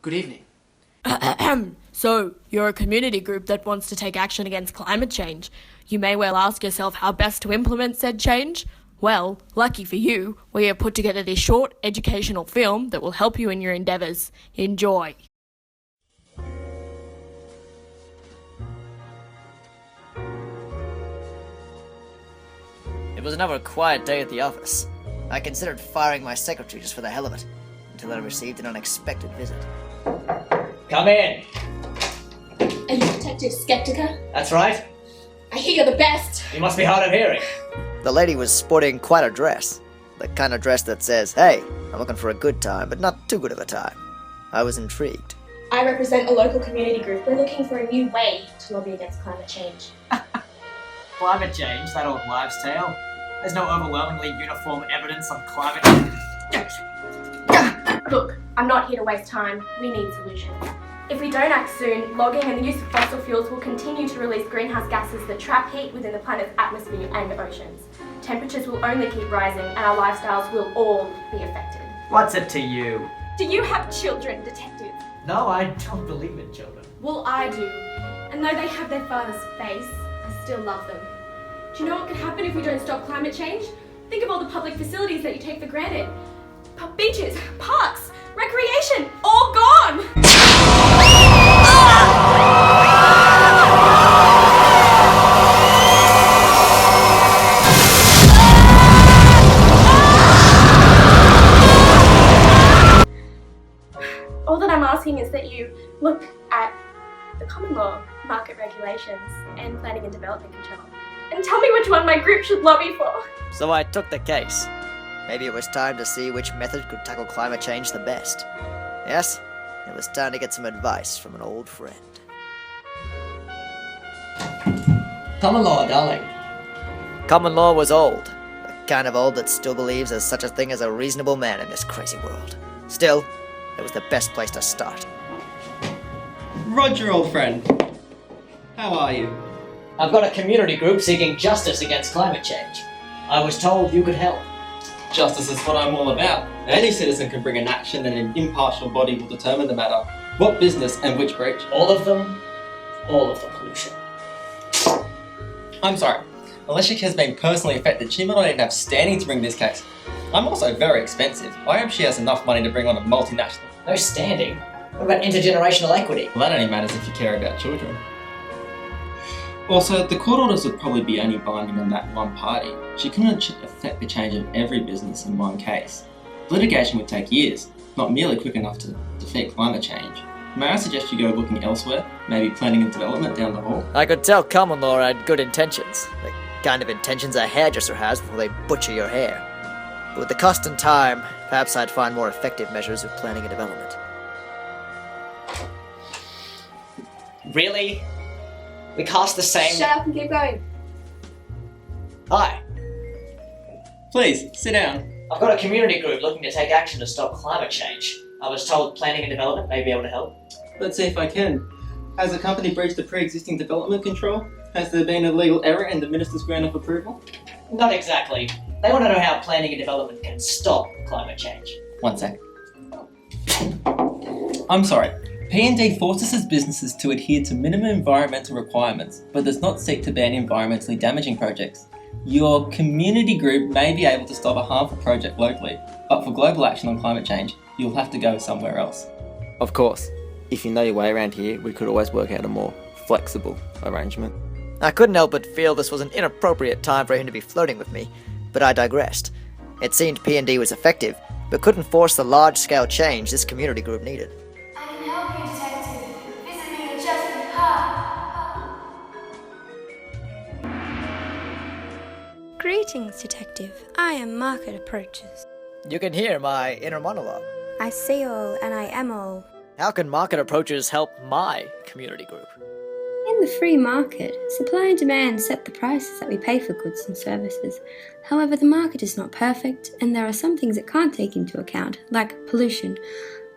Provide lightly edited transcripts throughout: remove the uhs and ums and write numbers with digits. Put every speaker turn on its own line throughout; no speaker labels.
Good evening.
So, you're a community group that wants to take action against climate change. You may well ask yourself how best to implement said change. Well, lucky for you, we have put together this short educational film that will help you in your endeavours. Enjoy.
It was another quiet day at the office. I considered firing my secretary just for the hell of it, until I received an unexpected visit.
Come in.
Are you Detective Skeptica?
That's right.
I hear you're the best.
You must be hard of hearing.
The lady was sporting quite a dress. The kind of dress that says, "Hey, I'm looking for a good time, but not too good of a time." I was intrigued.
I represent a local community group. We're looking for a new way to lobby against climate change.
Climate change, that old wives' tale. There's no overwhelmingly uniform evidence on climate.
Look, I'm not here to waste time. We need solutions. If we don't act soon, logging and the use of fossil fuels will continue to release greenhouse gases that trap heat within the planet's atmosphere and oceans. Temperatures will only keep rising and our lifestyles will all be affected.
What's it to you?
Do you have children, Detective?
No, I don't believe in children.
Well, I do. And though they have their father's face, I still love them. Do you know what could happen if we don't stop climate change? Think of all the public facilities that you take for granted. Beaches, parks, recreation, all gone! All that I'm asking is that you look at the common law, market regulations, and planning and development control, and tell me which one my group should lobby for.
So I took the case. Maybe it was time to see which method could tackle climate change the best. Yes, it was time to get some advice from an old friend.
Common law, darling.
Common law was old. The kind of old that still believes there's such a thing as a reasonable man in this crazy world. Still, it was the best place to start.
Roger, old friend. How are you?
I've got a community group seeking justice against climate change. I was told you could help.
Justice is what I'm all about. Any citizen can bring an action and an impartial body will determine the matter. What business and which breach?
All of them? All of the pollution.
I'm sorry. Unless she has been personally affected, she might not even have standing to bring this case. I'm also very expensive. I hope she has enough money to bring on a multinational.
No standing. What about intergenerational equity?
Well, that only matters if you care about children. Also, the court orders would probably be only binding on that one party. She couldn't affect the change of every business in one case. Litigation would take years, not merely quick enough to defeat climate change. May I suggest you go looking elsewhere, maybe planning and development down the hall?
I could tell common law had good intentions. The kind of intentions a hairdresser has before they butcher your hair. But with the cost and time, perhaps I'd find more effective measures of planning and development.
Really? We cast the same...
Shut up and keep going.
Hi.
Please, sit down.
I've got a community group looking to take action to stop climate change. I was told planning and development may be able to help.
Let's see if I can. Has the company breached the pre-existing development control? Has there been a legal error in the minister's grant of approval?
Not exactly. They want to know how planning and development can stop climate change.
1 sec. I'm sorry. P&D forces its businesses to adhere to minimum environmental requirements, but does not seek to ban environmentally damaging projects. Your community group may be able to stop a harmful project locally, but for global action on climate change, you'll have to go somewhere else.
Of course, if you know your way around here, we could always work out a more flexible arrangement.
I couldn't help but feel this was an inappropriate time for him to be flirting with me, but I digressed. It seemed P&D was effective, but couldn't force the large-scale change this community group needed.
I can help you, Detective. Visit me in Justin Park.
Greetings, Detective. I am Market Approaches.
You can hear my inner monologue.
I see all and I am all.
How can market approaches help my community group?
In the free market, supply and demand set the prices that we pay for goods and services. However, the market is not perfect, and there are some things it can't take into account, like pollution.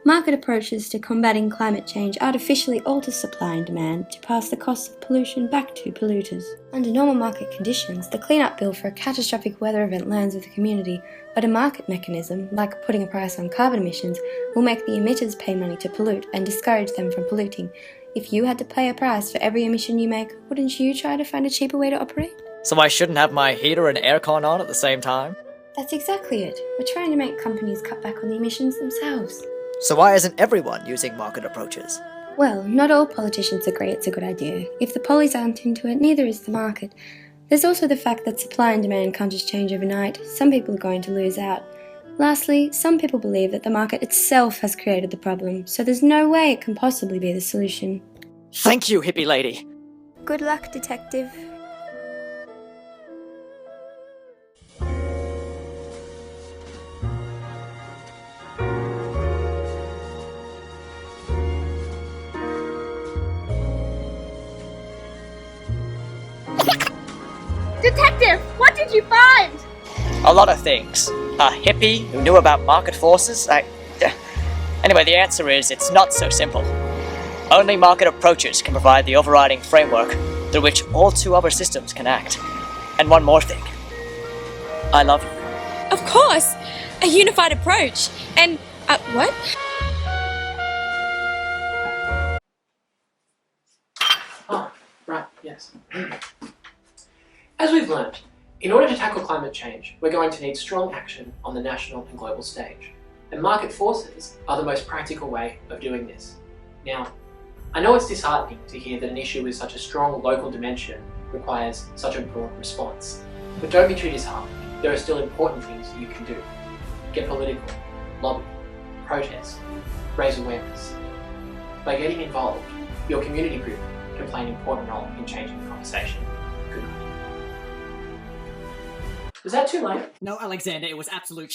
Market approaches to combating climate change artificially alter supply and demand to pass the costs of pollution back to polluters. Under normal market conditions, the cleanup bill for a catastrophic weather event lands with the community, But a market mechanism, like putting a price on carbon emissions, will make the emitters pay money to pollute and discourage them from polluting. If you had to pay a price for every emission you make, wouldn't you try to find a cheaper way to operate?
So I shouldn't have my heater and aircon on at the same time?
That's exactly it. We're trying to make companies cut back on the emissions themselves.
So why isn't everyone using market approaches?
Well, not all politicians agree it's a good idea. If the pollies aren't into it, neither is the market. There's also the fact that supply and demand can't just change overnight. Some people are going to lose out. Lastly, some people believe that the market itself has created the problem, so there's no way it can possibly be the solution.
Thank you, hippie lady.
Good luck, detective.
Detective, what did you find?
A lot of things. A hippie who knew about market forces? Anyway, the answer is it's not so simple. Only market approaches can provide the overriding framework through which all two other systems can act. And one more thing. I love you.
Of course! A unified approach. And, what?
Oh, right, yes. As we've learned, in order to tackle climate change, we're going to need strong action on the national and global stage. And market forces are the most practical way of doing this. Now, I know it's disheartening to hear that an issue with such a strong local dimension requires such a broad response. But don't be too disheartened. There are still important things you can do. Get political, lobby, protest, raise awareness. By getting involved, your community group can play an important role in changing the conversation. Good night. Was that too late?
No, Alexander, it was absolute